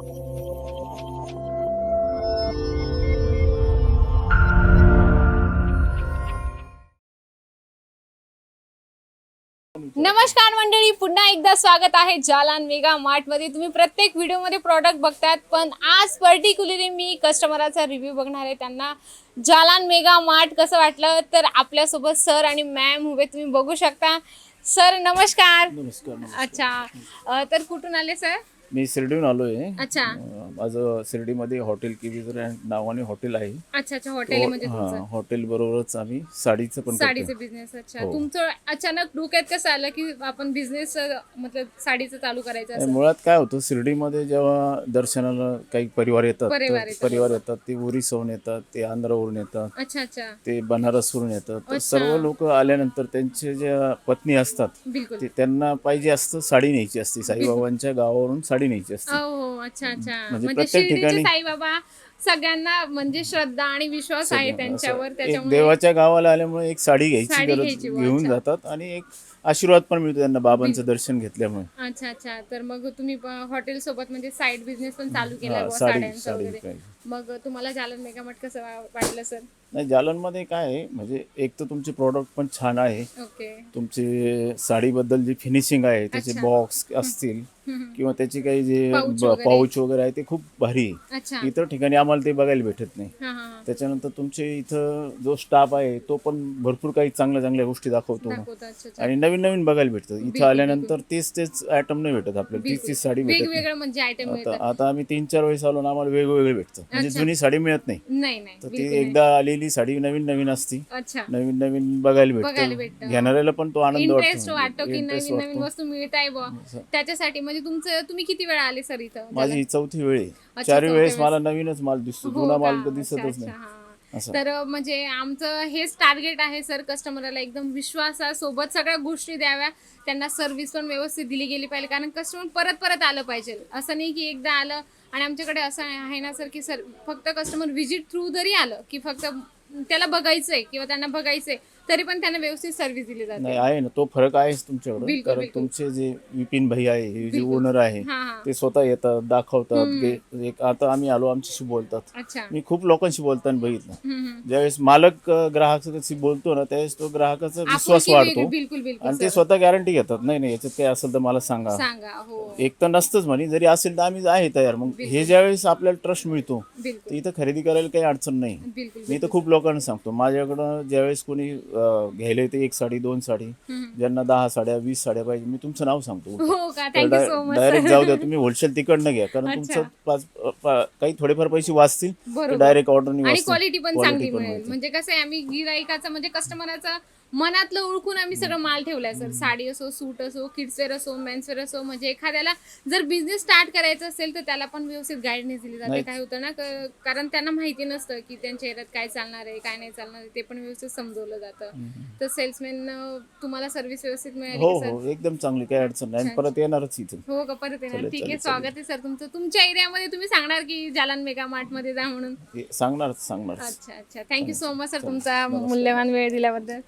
नमस्कार मंडळी, पुन्हा एकदा स्वागत आहे जालान मेगा मार्ट मध्ये। तुम्ही प्रत्येक व्हिडिओ मध्ये प्रोडक्ट बघतात, पण आज पर्टिक्युलरली मी कस्टमरचा रिव्ह्यू बघणार आहे। त्यांना जालान मेगा मार्ट कसं वाटलं, तर आपल्यासोबत सर आणि मॅम उभे तुम्ही बघू शकता। सर नमस्कार। नमस्कार। अच्छा, तर कुठून आले सर? मी शिर्डीहून आलोय। अच्छा, माझं शिर्डीमध्ये हॉटेल किवीजर नावाने हॉटेल आहे। अच्छा अच्छा, हॉटेल म्हणजे तुमचं? हॉटेल बरोबरच आम्ही साडीचं पण करतो। साडीचं बिझनेस। अच्छा, तुमचं अचानक डोक्यात कसं आलं की आपण बिझनेस मतलब साडीचं चालू करायचं असं? मुळात काय होतं, शिर्डीमध्ये जेव्हा दर्शनाला काही परिवार येतात, परिवार येतात, ते ओरिसाहून येतात, ते आंध्रावरून येतात, अच्छा अच्छा, ते बनारसवरून येतात। तर सर्व लोक आल्यानंतर त्यांचे ज्या पत्नी असतात, बिलकुल। ते त्यांना पाहिजे असतं साडी न्यायची असते, साईबाबांच्या गावावरून साडी न्यायची असते। हो, अच्छा अच्छा, म्हणजे म्हणजे प्रत्येक शिर्डीचे ठिकाणी साईबाबा सगळ्यांना म्हणजे श्रद्धा आणि विश्वास आहे त्यांच्यावर, एक त्याच्यामुळे देवाच्या गावाला आल्यामुळे एक साडी घ्यायची साडी गरज घ्यायची बुवा। घेऊन अच्छा जातात आणि एक आशीर्वाद पण मिळतो त्यांना बाबांचं दर्शन घेतल्यामुळे। अच्छा अच्छा, तर मग तुम्ही हॉटेल सोबत म्हणजे साईड बिझनेस पण चालू केला हा, बुवा साडी साड्यांचा साडी वगैरे। विकायची। मग तुम्हाला जालन मेगा मार्ट कसं वाटलं सर? नाही, जालनमध्ये काय आहे, म्हणजे एक तर तुमचे प्रॉडक्ट पण छान आहे, ओके, तुमचे साडीबद्दल जी फिनिशिंग आहे, त्याचे अच्छा, बॉक्स असतील किंवा त्याची काही जे पाऊच वगैरे, पाऊच वगैरे आहे, ते खूप भारी आहे। अच्छा, इतर ठिकाणी आम्हाला ते बघायला भेटत नाही। हा हा, त्याच्यानंतर तुमचे इथं जो स्टाफ आहे, तो पण भरपूर काही चांगल्या चांगल्या गोष्टी दाखवतो दाखवता। अच्छा अच्छा, आणि नवीन नवीन बघायला भेटतं। इथं बिलकुल बिलकुल आल्यानंतर तेच आयटम नाही भेटत आपल्याला, तीच बिलकुल, साडी भेटत नाही। वेगवेगळं म्हणजे आयटम आता मिळतात। आता आम्ही 3-4 वेळेस आलो ना, आम्हाला वेगवेगळे भेटतं, म्हणजे अच्छा, जुनी साडी मिळत नाही। नाही नाही तर ती बिलकुल नाही। एकदा आलेली साडी नवीन नवीन असती, अच्छा, नवीन नवीन बघायला बघायला भेटतं, भेटतं, घेणाऱ्याला पण तो आनंद वाटतो, इंटरेस्ट वाटतो की इंटरेस्ट नवीन नवीन वाटतो। वस्तू मिळत आहे बुवा, त्याच्यासाठी। म्हणजे तुम्ही किती वेळा आले सर इथं? माझी ही 4थी वेळ आहे। अच्छा, 4 चौथ्या वेळेस वेळेस। मला नवीनच माल दिसतो, हो जुना का? माल तर अच्छा दिसतच अच्छा, नाही हा। असं। तर म्हणजे आमचं हेच टार्गेट आहे सर, कस्टमरला एकदम विश्वासासोबत सगळ्या गोष्टी द्याव्या, त्यांना सर्व्हिस पण व्यवस्थित दिली गेली पाहिजे, कारण कस्टमर परत परत आलं पाहिजे। असं नाही की एकदा आलं आणि आमच्याकडे असं आहे ना सर की सर फक्त कस्टमर व्हिजिट थ्रू जरी आलं की फक्त त्याला बघायचंय किंवा त्यांना बघायचंय, तरी पण त्यांना व्यवस्थित सर्व्हिस दिली नाही, जाते। आहे ना, तो फरक आहेच तुमच्याकडं, बिलकुल कारण बिलकुल तुमचे जे विपिन भाई आहे, हे जे बिलकुल, ओनर आहे, हा हा, ते स्वतः येतात, दाखवतात। हम्म, एक आता आम्ही आलो, आमच्याशी बोलतात। अच्छा, मी खूप लोकांशी बोलताना बघितलं, हम्म, ज्यावेळेस मालक ग्राहकाशी बोलतो ना, त्यावेळेस तो ग्राहकाचा विश्वास आपुलकी वेगळी, वाढतो बिलकुल बिलकुल आणि ते सर, स्वतः गॅरंटी घेतात, नाही नाही, याच्यात काही असेल तर मला सांगा। सांगा। हो, एक तर नसतंच म्हणे, जरी असेल तर आम्ही आहे तयार। मग हे बिलकुल ज्यावेळेस आपल्याला ट्रस्ट मिळतो, तर बिलकुल इथं खरेदी करायला काही अडचण नाही। बिलकुल मी तर बिलकुल खूप लोकांना सांगतो, माझ्याकडं ज्यावेळेस कोणी घ्यायला येते 1 साडी 2 साडी, ज्यांना 10 साड्या 20 साड्या पाहिजे, मी तुमचं नाव सांगतो उलटं, हो का? तर थँक्यू सो मच डायरेक्ट जाऊ द्या, सर। तुम्ही होलसेल तिकडनं घ्या, कारण तुमचं अच्छा, काही थोडेफार पैसे वाचतील, तर बरोबर। डायरेक्ट ऑर्डरनी आणि वाचतील, क्वालिटी पण क्वालिटी चांगली पण मिळेल। मिळते। म्हणजे कसं आहे, आम्ही गिराईकाचं म्हणजे कस्टमरचं मनातलं ओळखून आम्ही सगळं माल ठेवलाय सर। साडी असो, सूट असो, किड्सवेअर असो, मेन्सवेअर असो, म्हणजे एखाद्याला जर बिझनेस स्टार्ट करायचा असेल तर त्याला पण व्यवस्थित गाईडन्स दिली जाते। नाही, काय होतं ना, कारण त्यांना माहिती नसतं की त्यांच्या एरियात काय चालणार आहे, काय नाही चालणार आहे, ते पण व्यवस्थित समजवलं जातं। तर सेल्समॅन तुम्हाला सर्व्हिस व्यवस्थित मिळाली हो की सर? हो, एकदम चांगली, काही अडचण नाही, आणि अच्छा परत येणारच इथं। हो का? परत येणार? चालेल ठीक आहे, चालेल स्वागत चालेल, आहे सर तुमचं। तुमच्या एरियामध्ये तुम्ही सांगणार की जालान मेगा मार्ट मध्ये जा म्हणून? सांगणारच सांगणारच। अच्छा अच्छा, थँक्यू चालेल सो मच सर चालेल, तुमचा नमस्कार। मूल्यवान वेळ दिल्याबद्दल।